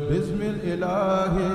bismillahi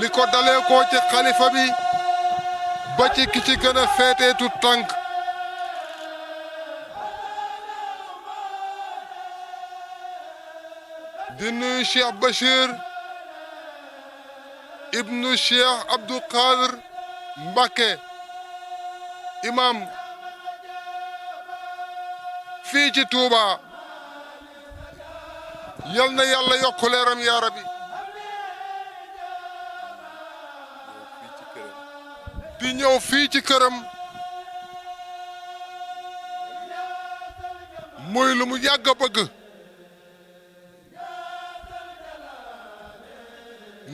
li ko dalee ko ci xalifa bi ba ci ki ci gën a féeteetu tànk di nuyu Cheikh Bachir ibnu Cheikh Abdou Khadir Mbacké imam fii ci Touba yal na yàlla yokk leeram yaa rabbi di ñëw fii ci këram muy lu mu yàgg a bëgg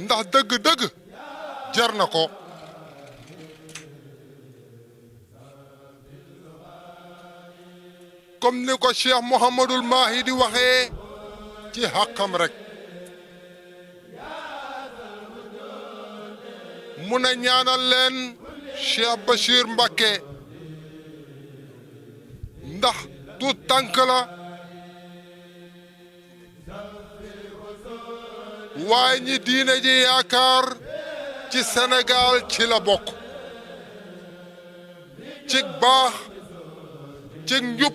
ndax dëgg-dëgg jar na ko comme ni ko Cheikh Mouhamadul Mahi di waxee ci xàqam rek mun a ñaanal leen Cheikh Bachir Mbacké ndax du tànk la waaye ñi diine ji yaakaar ci Sénégal ci la bokk ci baax ci njub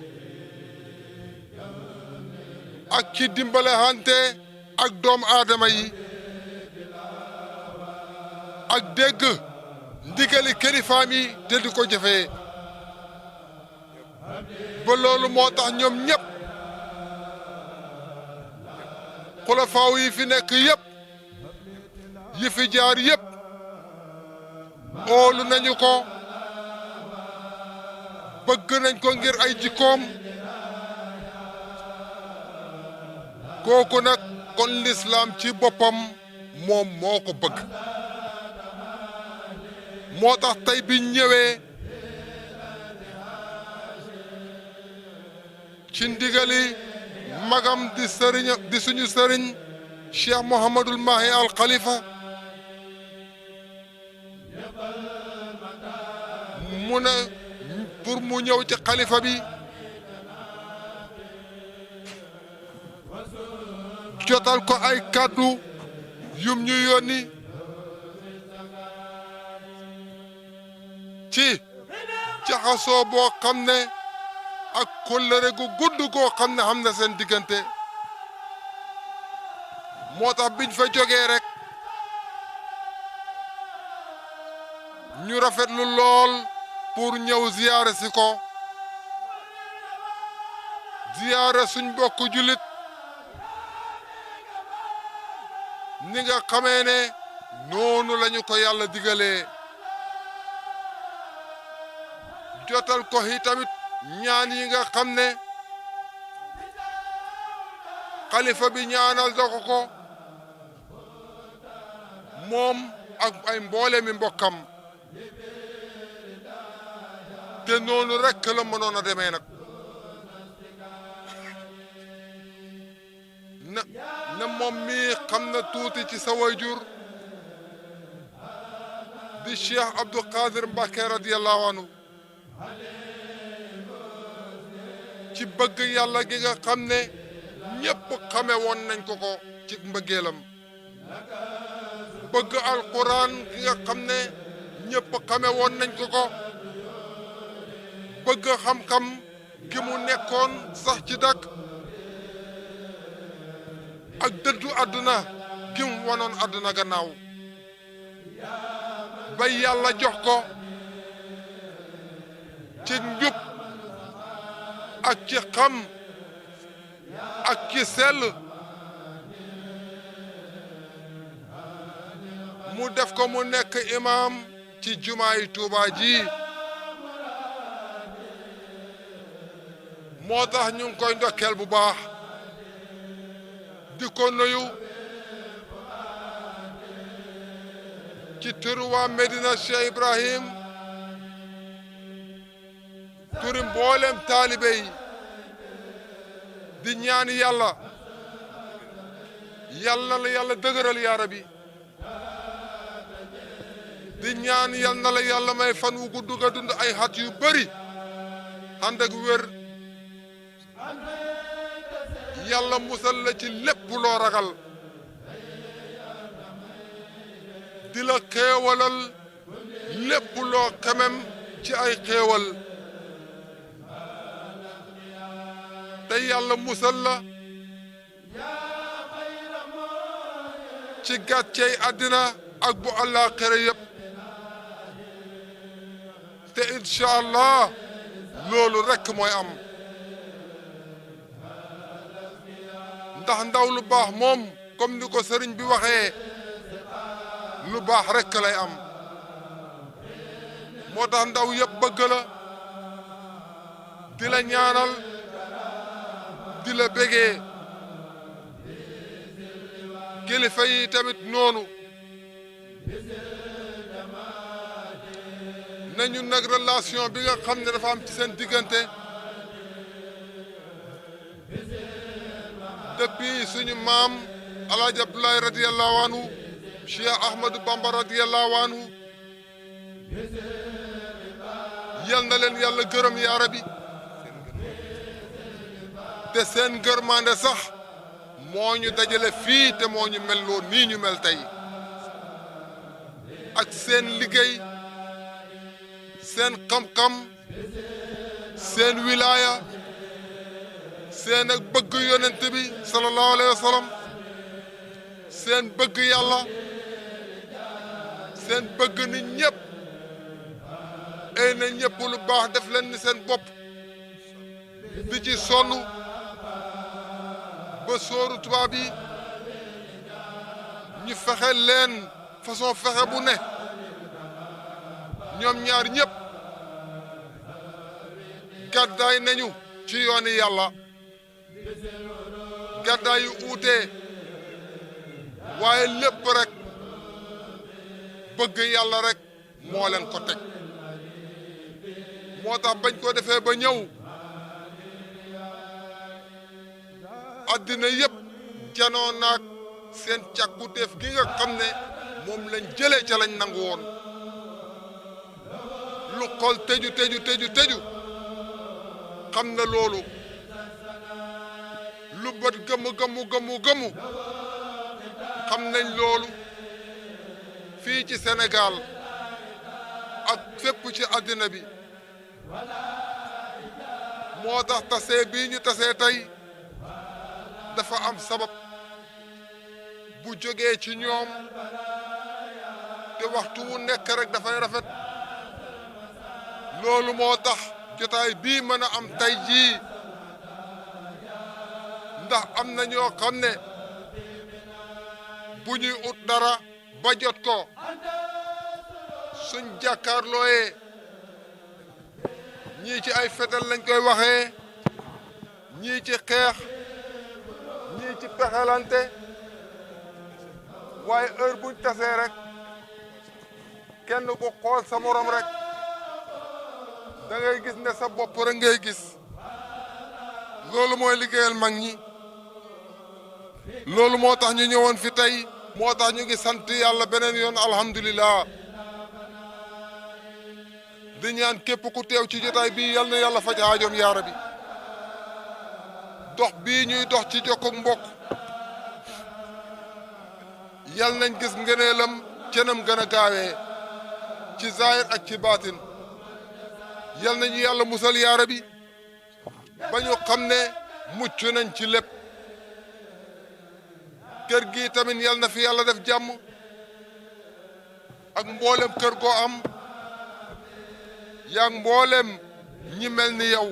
ak ci dimbale hante ak doom aadama yi ak dégg ndigali kilifaam yi te di ko jëfee ba loolu moo tax ñoom ñëpp xulafaaw yi fi nekk yëpp yi fi jaar yëpp oolu nañu ko bëgg nañ ko ngir ay jikkoom kooku nag kon lislaam ci boppam moom moo ko bëgg moo tax tey biñ ñëwee ci ndigali magam di sëriñ di suñu sëriñ Cheikh Mouhamadul Mahi al Khalifa mu ne pour mu ñëw ci xalifa bi jotal ko ay kàddu yum ñu yónni ci jaxasoo boo xam ne ak kóllëre gu gudd goo xam ne xam na seen diggante moo tax biñ fa jógee rek ñu rafetlu lool pour ñëw ziyaare si ko ziyaare suñ bokk jullit ni nga xamee ne noonu lañu ko yàlla digalee jotal ko hi tamit ñaan yi nga xam ne xalifa bi ñaanal doko ko moom ak ay mboole mi mbokkam te noonu rekk la mënoon a demee nag na moom mii xam na tuuti ci sa wayjur di Cheikh Abdou Qadir Mbacké radiyallahu anhu ci bëgg yàlla gi nga xam ne ñépp xame woon nañ ko ko ci mbëggeelam bëgg alquran gi nga xam ne ñépp xame woon nañ ko ko bëgg xam-xam gi mu nekkoon sax ci dak ak dëddu àdduna gi mu wanoon àdduna gannaaw ba yàlla jox ko ci njub ak ci xam ak ci sell mu def ko mu nekk imam ci jumaay Tuuba ji moo tax ñu ngi koy ndokkeel bu baax di ko nuyu ci turu waa Medina Cheikh Ibrahim turi mboolem taalibe yi di ñaan yàlla yàlla la yàlla dëgëral yaa Rabbi di ñaan yal na la yàlla may fan wu gudd nga dund ay xat yu bari ànd ak wér yàlla musal la ci lépp loo ragal di la xéewalal lépp loo xemem ci ay xéewal te yàlla musal la ci gàccey àddina ak bu àllaaxira yépp te incha allah loolu rekk mooy am ndax ndaw lu baax moom comme ni ko sëriñ bi waxee lu baax rekk lay am moo tax ndaw yëpp bëgg la di la ñaanal di la bégee kilifa yi tamit noonu nañu nag relation bi nga xam ne dafa am ci seen diggante depuis suñu maam Alaaji Abdoulaye radiyallahu anhu Cheikh Ahmadou Bamba radiyallahu anhu yal na leen yàlla gërëm yaa Rabbi te seen gërmande sax moo ñu dajale fii te moo ñu mel loo nii ñu mel tey ak seen liggéey seen xam-xam seen wilaaya seen ak bëgg yonent bi sallallahu alayhi wa sallam seen bëgg yàlla seen bëgg nit ñëpp ay na ñëpp lu baax def leen ni seen bopp di ci sonn ba sóoru tubaab yi ñu fexe leen façon fexe bu ne ñoom ñaar ñëpp gàddaay nañu ci yooni yàlla gàddaay yu uutee waaye lépp rek bëgg yàlla rek moo leen ko teg moo tax bañ ko defee ba ñëw addina yëpp janoo naag seen càkkutéef gi nga xam ne moom lañ jëlee ca lañ nangu woon lu xol tëju xam na loolu lu bët gëmu xam nañ loolu fii ci Sénégal ak fépp ci àddina bi moo tax tasee bii ñu tasee tey dafa am sabab bu jógee ci ñoom te waxtu wu nekk rek dafay rafet loolu moo tax jotaay bii mën a am tey jii ndax am na ñoo xam ne bu ñuy ut dara ba jot ko suñ jàkkaarlooyee ñii ci ay fetal lañ koy waxee ñii ci xeex ñii ci pexelante waaye heure buñ tasee rek kenn ku xool sa morom rek da ngay gis ne sa bopp rek ngay gis loolu mooy liggéeyal mag ñi loolu moo tax ñu ñëwoon fi tey moo tax ñu ngi sant yàlla beneen yoon alhamdulilah di ñaan képp ku teew ci jotaay bii yal na yàlla faj aajoom yaa rabbi dox bii ñuy dox ci jokku mbokk yal nañ gis ngëneelam cenam gën a gaawee ci zaahir ak ci baatin yal nañu yàlla musal yaa rabbi ba ñu xam ne mucc nañ ci lépp kër gi tamit yal na fi yàlla def jàmm ak mboolem kër goo am yaa mboolem ñi mel ni yow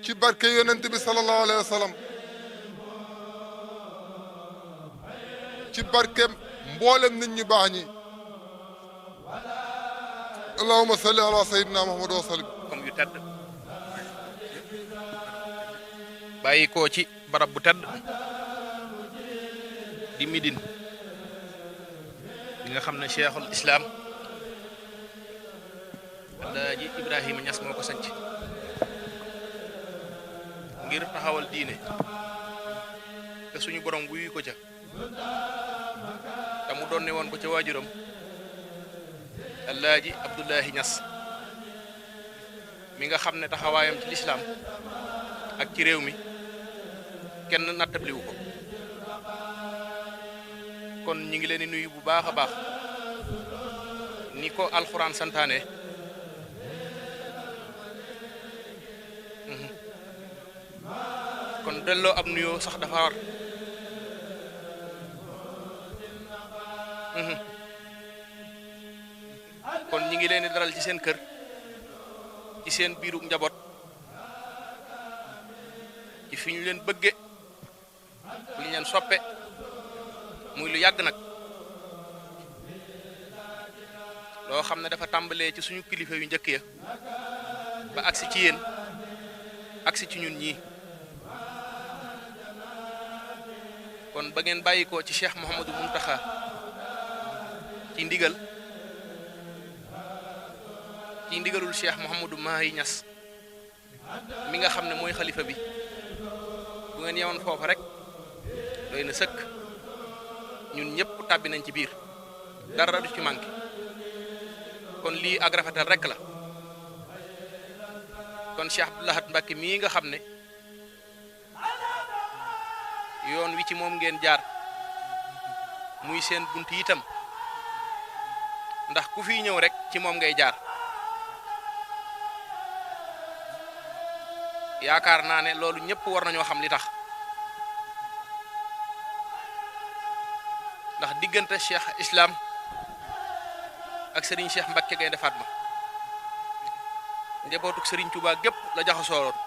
ci barke yonent bi sallallahu alayhi wa sallam ci barke mboolem nit ñu baax ñi allahumma salli ala sayyidina muhammad wa sallim comme yu tedd bàyyi koo ci barab bu tedd di Médine bi nga xam ne cheikhul islam Alaaji Ibrahima Ñas moo ko sanc ngir taxawal diine te suñu borom wuyu ko ca te mu doon ne woon ko ca waajuram Alaaji Abdullahi Ñas mi nga xam ne taxawaayam ci lislaam ak ci réew mi kenn nattabliwu ko kon ñi ngi leen di nuyu bu baax a baax ni ko alxuraan santaane kon delloo ab nuyoo sax dafa war kon ñi ngi leen di dalal ci seen kër ci seen biiru njaboot ci fi ñu leen bëgge fu ñu leen soppe muy lu yàgg nag loo xam ne dafa tàmbalee ci suñu kilifa yu njëkk ya ba agsi ci yéen agsi ci ñun ñii kon ba ngeen bàyyi ko ci Cheikh Mouhamadou Mountakha ci ndigalul Cheikh Mouhamadou Mahi Niass mi nga xam ne mooy xalifa bi bu ngeen yewoon foofa rek doy na sëkk ñun ñëpp tàbbi nañ ci biir dara du ci manqué kon lii ak rafetal rek la kon Cheikh Abdou Lahad Mbacké mii nga xam ne yoon wi ci moom ngeen jaar muy seen bunt itam ndax ku fiy ñëw rek ci moom ngay jaar yaakaar naa ne loolu ñëpp war nañoo xam li tax ndax diggante Cheikh Islam ak Serigne Cheikh Mbacké Gaïndé Fatma njabootuk Serigne Touba gépp la jaxasooloon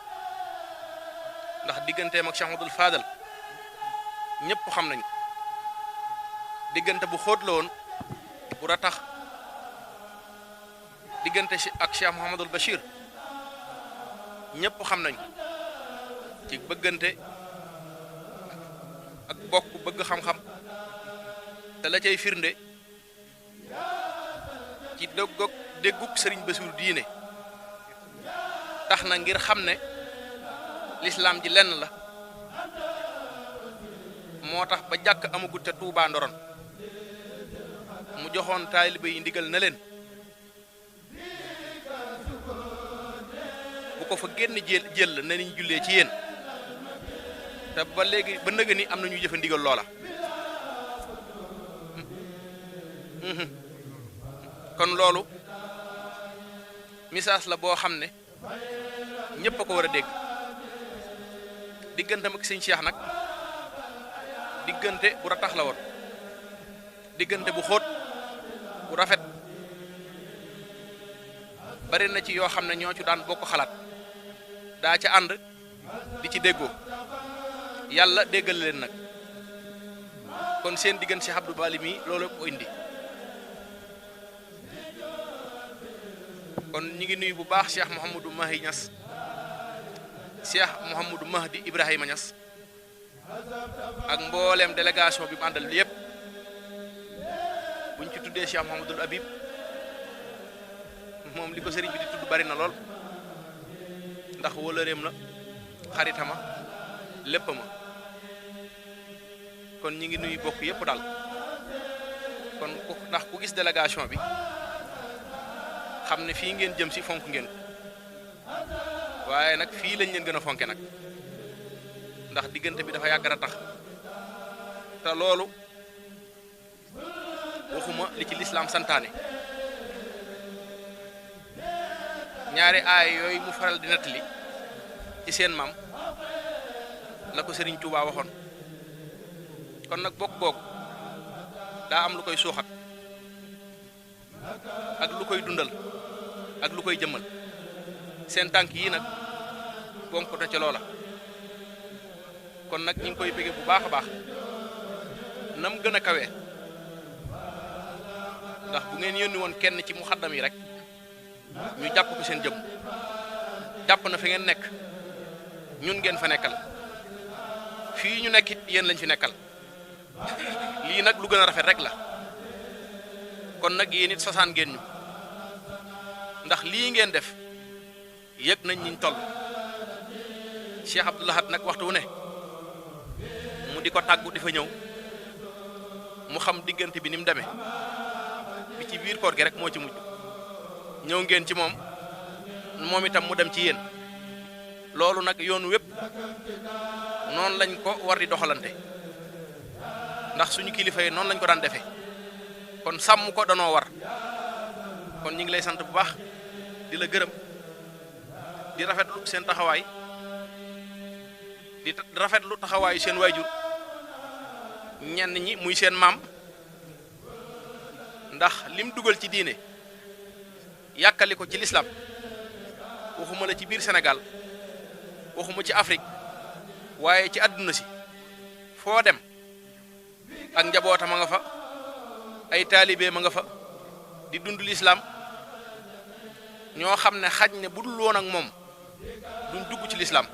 ndax digganteem ak Cheikh Abdoul Fadal ñëpp xam nañu diggante bu xóot la woon bu ratax diggante ak Cheikh Mouhamadul Bachir ñëpp xam nañu ci bëggante ak bokk bëgg xam-xam te la cay firnde ci déggug Serigne Bassirou diine tax na ngir xam ne lislaam ji lenn la moo tax ba jàkk amagut te Touba Ndoron mu joxoon taalibe yi ndigal na leen bu ko fa génn jël na niñ jullee ci yéen te ba léegi ba nëga ni am na ñuy jëfe ndigal loola kon loolu message la boo xam ne ñëpp a ko war a dégg diggantam ak sëñ Cheikh nag diggante bu ratax la woon diggante bu xóot bu rafet bari na ci yoo xam ne ñoo ci daan bokk xalaat daa ca ànd di ci déggoo yàlla déggal leen nag kon seen diggante Cheikh Abdou Bali mi loolu ko indi kon ñi ngi nuyu bu baax Cheikh Mouhamadou Mahi Niass Cheikh Mouhamadou Mahdi Ibrahima Niass ak mbooleem délégation bi mu àndal yépp buñ ci tuddee Cheikh Mouhamadou Habib moom li ko sëriñ bi di tudd bari na lool ndax wóolëreem la xaritama lépp ma kon ñi ngi nuyu bokk yépp daal kon ndax ku gis délégation bi xam ne fii ngeen jëm si fonk ngeen ko waaye nag fii lañ leen gën a fonke nag ndax diggante bi dafa yàgg a tax te loolu waxuma li ci lislaam santaane ñaari aay yooyu mu faral di nettali ci seen maam la ko Serigne Touba waxoon kon nag bokk googu daa am lu koy suuxat ak lu koy dundal ak lu koy jëmmal seen tànk yii nag bonk na ca loola kon nag ñu ngi koy bëgge bu baax a baax nam gën a kawee ndax bu ngeen yónni woon kenn ci muxaddam yi rek ñu jàpp ko seen jëm jàpp na fi ngeen nekk ñun ngeen fa nekkal fii ñu nekk it yéen lañ fi nekkal lii nag lu gën a rafet rek la kon nag yéen it sosaan ngeen ñu ndax lii ngeen def yëg nañ niñ toll Cheikh Abdou Lahad nag waxtu wu ne mu di ko tàggu di fa ñëw mu xam diggante bi ni mu demee bi ci biir koor gi rek moo ci mujj ñëw ngeen ci moom itam mu dem ci yéen loolu nag yoonu wépp noonu lañ ko war di doxalante ndax suñu kilifa yi noonu lañ ko daan defee kon sàmm ko danoo war kon ñu ngi lay sant bu baax di la gërëm di rafetlu seen taxawaay di rafetlu taxawaayu seen waajur ñenn ñi muy seen maam ndax lim dugal ci diine yàkkali ko ci lislaam waxuma la ci biir Sénégal waxuma ci Afrique waaye ci àdduna si foo dem ak njabootam a nga fa ay taalibe ma nga fa di dund lislaam ñoo xam ne xaj ne bu dul woon ak moom duñ dugg ci lislaam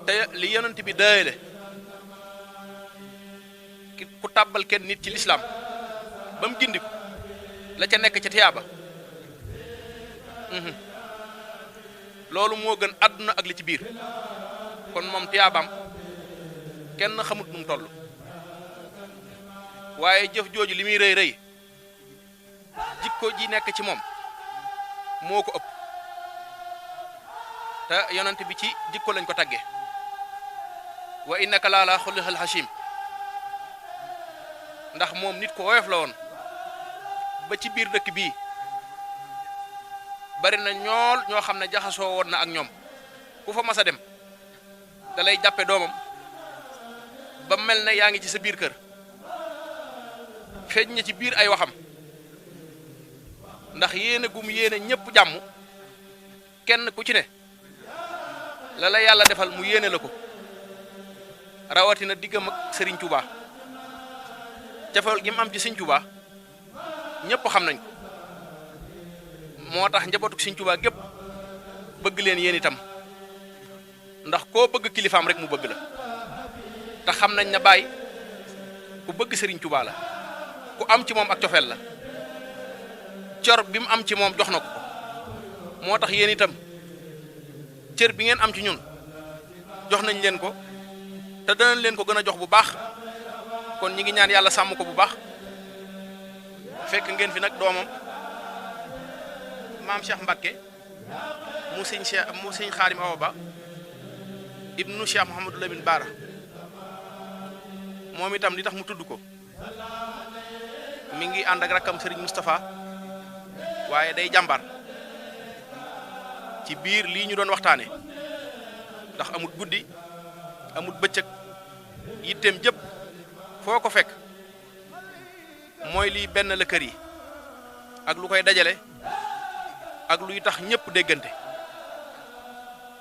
te li yonent bi daayale ku tàbbal kenn nit ci lislaam ba mu gindi ko la ca nekk ca tiyaaba loolu moo gën àdduna ak li ci biir kon moom tiyaabaam kenn xamut nu mu toll waaye jëf jooju li muy rëy rëy jikko ji nekk ci moom moo ko ëpp te yonent bi ci jikko lañ ko tagge wa innaka la ala xuluqil hashim ndax moom nit ko woyof la woon ba ci biir dëkk bii bari na ñoo xam ne jaxasoo woon na ak ñoom ku fa mas a dem da lay jàppe doomam ba mel ne yaa ngi ci sa biir kër feeñ na ci biir ay waxam ndax yéene gum yéene ñëpp jàmm kenn ku ci ne la la yàlla defal mu yéene la ko rawatina diggam ak Serigne Touba cafal gi mu am ci Serigne Touba ñëpp xam nañ ko moo tax njabootu Serigne Touba gépp bëgg leen yéen itam ndax koo bëgg kilifaam rek mu bëgg la te xam nañ ne Baye ku bëgg Serigne Touba la ku am ci moom ak cofeel la cër bi mu am ci moom jox na ko moo tax yéen itam cër bi ngeen am ci ñun jox nañ leen ko te danañ leen ko gën a jox bu baax kon ñi ngi ñaan yàlla sàmm ko bu baax fekk ngeen fi nag doomam maam Cheikh Mbacké mu sëñ Xaadim Awa Ba ibnu Cheikh Mouhamadou Lamine Bara moom itam li tax mu tudd ko mi ngi ànd ak rakkam Serigne Moustapha waaye day jàmbar ci biir lii ñu doon waxtaane ndax amut guddi amut bëccëg yitteem jëpp foo ko fekk mooy lii benn la kër yi ak lu koy dajale ak luy tax ñëpp déggante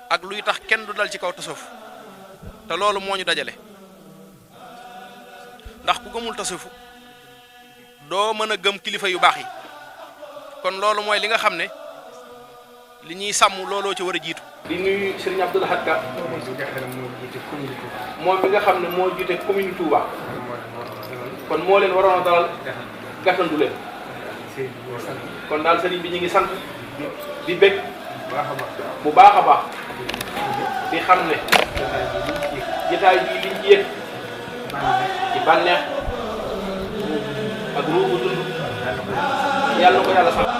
ak luy tax kenn du dal ci kaw tasawuf te loolu moo ñu dajale ndax ku gëmul tasawuf doo mën a gëm kilifa yu baax yi kon loolu mooy li nga xam ne li ñuy sàmm looloo ci war a jiitu. di nuyu Serigne Abdoul Ahad Ka moom mi nga xam ne moo jiite commune Touba kon moo leen waroon a dalal gàttandu leen kon daal Serigne bi ñu ngi sant di bég bu baax a baax di xam ne jotaay bii liñ ci yëg ci bànneex ak ruubu dund yàlla ko yàlla sax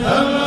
Amen.